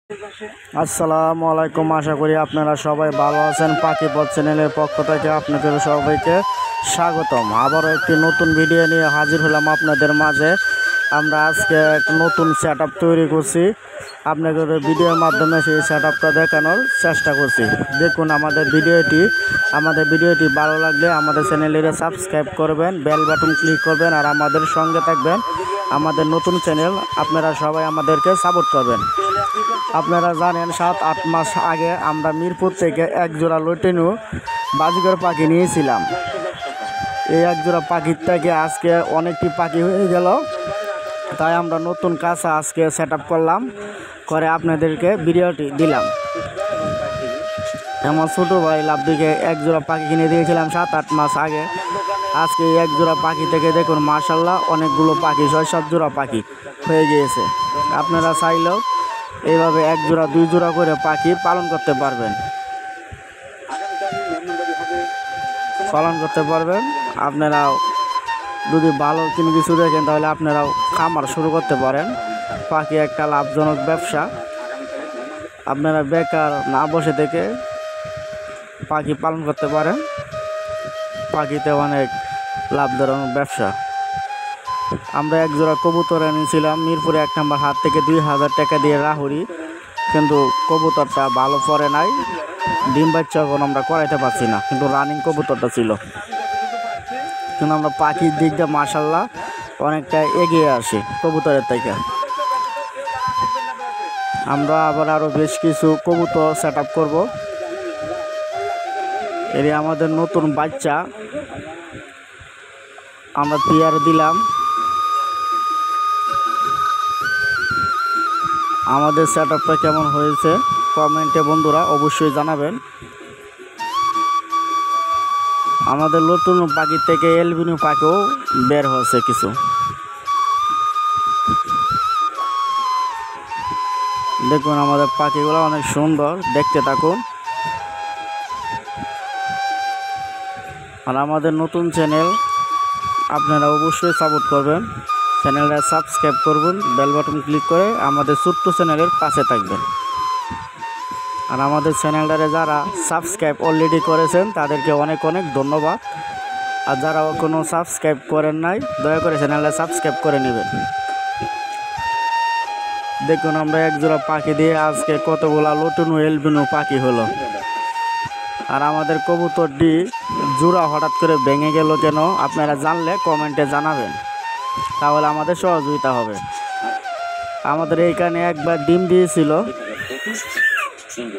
আসসালামু আলাইকুম। আশা করি আপনারা সবাই ভালো আছেন। পাখি পথ চ্যানেলের পক্ষ থেকে আপনাদের সবাইকে স্বাগতম। আবারও একটি নতুন ভিডিও নিয়ে হাজির হলাম আপনাদের মাঝে। আমরা আজকে এক নতুন সেট তৈরি করছি, আপনাদের ভিডিওর মাধ্যমে সেই সেট দেখানোর চেষ্টা করছি। দেখুন আমাদের ভিডিওটি ভালো লাগলে আমাদের চ্যানেলটি সাবস্ক্রাইব করবেন, বেল বাটন ক্লিক করবেন আর আমাদের সঙ্গে থাকবেন। আমাদের নতুন চ্যানেল, আপনারা সবাই আমাদেরকে সাপোর্ট করবেন। আপনারা জানেন 7-8 মাস আগে আমরা মিরপুর থেকে এক জোড়া লটিনু বাজিকর পাখি নিয়েছিলাম। এই এক জোড়া পাখির থেকে আজকে অনেকটি পাখি হয়ে গেল, তাই আমরা নতুন কাঁচা আজকে সেট করলাম, করে আপনাদেরকে ভিডিওটি দিলাম। আমার ছোটো ভাই লাভদিকে এক জোড়া পাখি কিনে দিয়েছিলাম 7-8 মাস আগে। আজকে এক জোড়া পাখি থেকে দেখুন মাশাল্লাহ অনেকগুলো পাখি, 6-7 জোড়া পাখি হয়ে গিয়েছে। আপনারা চাইলেও এইভাবে এক জোড়া 2 জোড়া করে পাখি পালন করতে পারবেন। আপনারাও যদি ভালো কোনো কিছু দেখেন তাহলে আপনারাও খামার শুরু করতে পারেন। পাখি একটা লাভজনক ব্যবসা। আপনারা বেকার না বসে থেকে পাখি পালন করতে পারেন। পাখিতে অনেক লাভজনক ব্যবসা। আমরা এক জোড়া কবুতর এনেছিলাম মিরপুরে 1 নম্বর হাট থেকে 2000 টাকা দিয়ে রাহুরি, কিন্তু কবুতরটা ভালো পড়ে নাই, ডিম বাচ্চা এখন আমরা করাইতে পারছি না, কিন্তু রানিং কবুতরটা ছিল। কিন্তু আমরা পাখির দিকটা মাশাল্লাহ অনেকটা এগিয়ে আসি কবুতরের থেকে। আমরা আবার আরও বেশ কিছু কবুতর সেট আপ করবো। এর আমাদের নতুন বাচ্চা আমরা পেয়ার দিলাম। আমাদের সেট আপটা কেমন হয়েছে কমেন্টে বন্ধুরা অবশ্যই জানাবেন। আমাদের নতুন পাখির থেকে এলবিনো পাখিও বের হয়েছে কিছু। দেখুন আমাদের পাখিগুলো অনেক সুন্দর, দেখতে থাকুন। আর আমাদের নতুন চ্যানেল, আপনারা অবশ্যই সাপোর্ট করবেন। চ্যানেলটা সাবস্ক্রাইব করবেন, বেল বাটন ক্লিক করে আমাদের ছোট্ট চ্যানেলের পাশে থাকবেন। আর আমাদের চ্যানেলটারে যারা সাবস্ক্রাইব অলরেডি করেছেন তাদেরকে অনেক অনেক ধন্যবাদ। আর যারা কোনো সাবস্ক্রাইব করেন নাই দয়া করে চ্যানেলটা সাবস্ক্রাইব করে নেবেন। দেখুন আমরা এক জোড়া পাখি দিয়ে আজকে কতগুলা লটুনু এলবিনু পাখি হলো। আর আমাদের কবুতরটি জোড়া হঠাৎ করে ভেঙে গেল কেন, আপনারা জানলে কমেন্টে জানাবেন, তাহলে আমাদের সহযোগিতা হবে। আমাদের এইখানে একবার ডিম দিয়েছিল,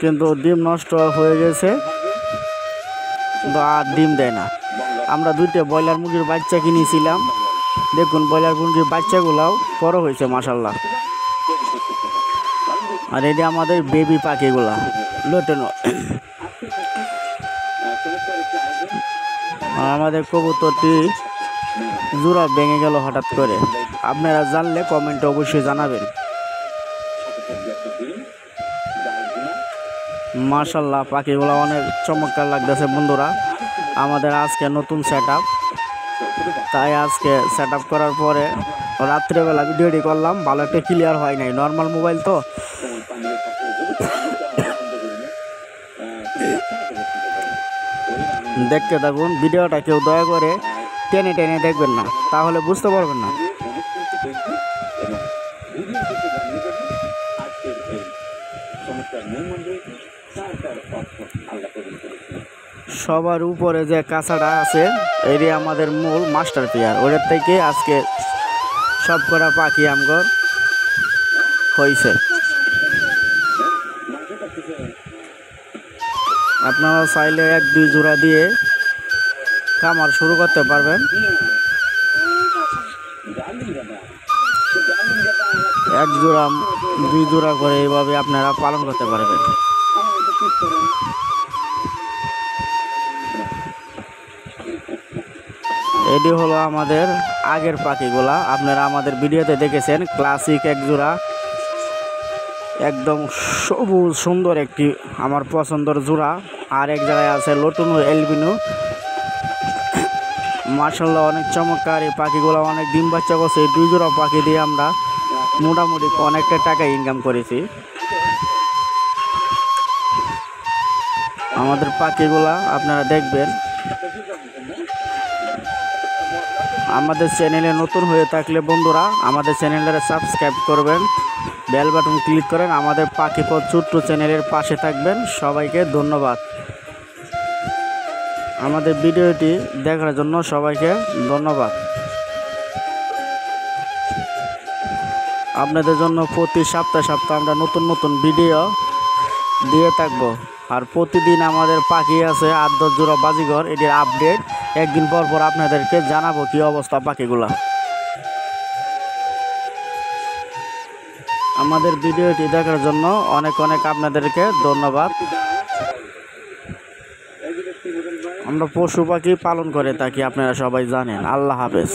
কিন্তু ডিম নষ্ট হয়ে গেছে, কিন্তু আর ডিম দেয় না। আমরা 2টা ব্রয়লার মুরগির বাচ্চা কিনেছিলাম। দেখুন ব্রয়লার মুরগির বাচ্চাগুলাও বড় হয়েছে মাশাল্লাহ। আর এটা আমাদের বেবি পাখিগুলা লটনো। আমাদের কবুতরটি জোড়া ভেঙে গেল হঠাৎ করে, আপনারা জানলে কমেন্টে অবশ্যই জানাবেন। মাশাল্লাহ পাখিগুলো অনেক চমৎকার লাগতেছে বন্ধুরা। আমাদের আজকে নতুন সেট আপ, তাই আজকে সেট আপ করার পরে রাত্রেবেলা ভিডিওটি করলাম। ভালো একটা ক্লিয়ার হয় নাই, নর্মাল মোবাইল তো। দেখতে থাকুন ভিডিওটা, কেউ দয়া করে টেনে টেনে দেখবেন না, তাহলে বুঝতে পারবেন না। সবার উপরে যে কাঁচাটা আছে এটি আমাদের মূল মাস্টার পেয়ার, ওটার থেকে আজকে সব করা পাখি আমগর হয়েছে। আপনারা চাইলে 1-2 জোড়া দিয়ে খামার শুরু করতে পারবেন। 1 জোড়া 2 জোড়া করে এইভাবে আপনারা পালন করতে পারবেন। এটি হলো আমাদের আগের পাখিগুলা, আপনারা আমাদের ভিডিওতে দেখেছেন। ক্লাসিক এক জোড়া, একদম সবুজ সুন্দর একটি আমার পছন্দের জোড়া। আর এক জায়গায় আছে লটুনু এলবিনু, মাশাল্লাহ অনেক চমৎকার। এই পাখিগুলো অনেক ডিম বাচ্চা করছে। 2 জোড়া পাখি দিয়ে আমরা মোটামুটি অনেকটা টাকা ইনকাম করেছি। আমাদের পাখিগুলা আপনারা দেখবেন। আমাদের চ্যানেলে নতুন হয়ে থাকলে বন্ধুরা আমাদের চ্যানেলটা সাবস্ক্রাইব করবেন, বেল বাটন ক্লিক করেন, আমাদের পাখি পথ ছোট্ট চ্যানেলের পাশে থাকবেন। সবাইকে ধন্যবাদ। আমাদের ভিডিওটি দেখার জন্য সবাইকে ধন্যবাদ। আপনাদের জন্য প্রতি সপ্তাহে আমরা নতুন নতুন ভিডিও দিয়ে থাকবো। আর প্রতিদিন আমাদের পাখি আছে 8-10 জোড়া বাজিঘর, এটির আপডেট একদিন পর পর আপনাদেরকে জানাবো কি অবস্থা পাখিগুলা। আমাদের ভিডিওটি দেখার জন্য অনেক অনেক আপনাদেরকে ধন্যবাদ। আমরা পশু পাখি পালন করে থাকি, আপনারা সবাই জানেন। আল্লাহ হাফেজ।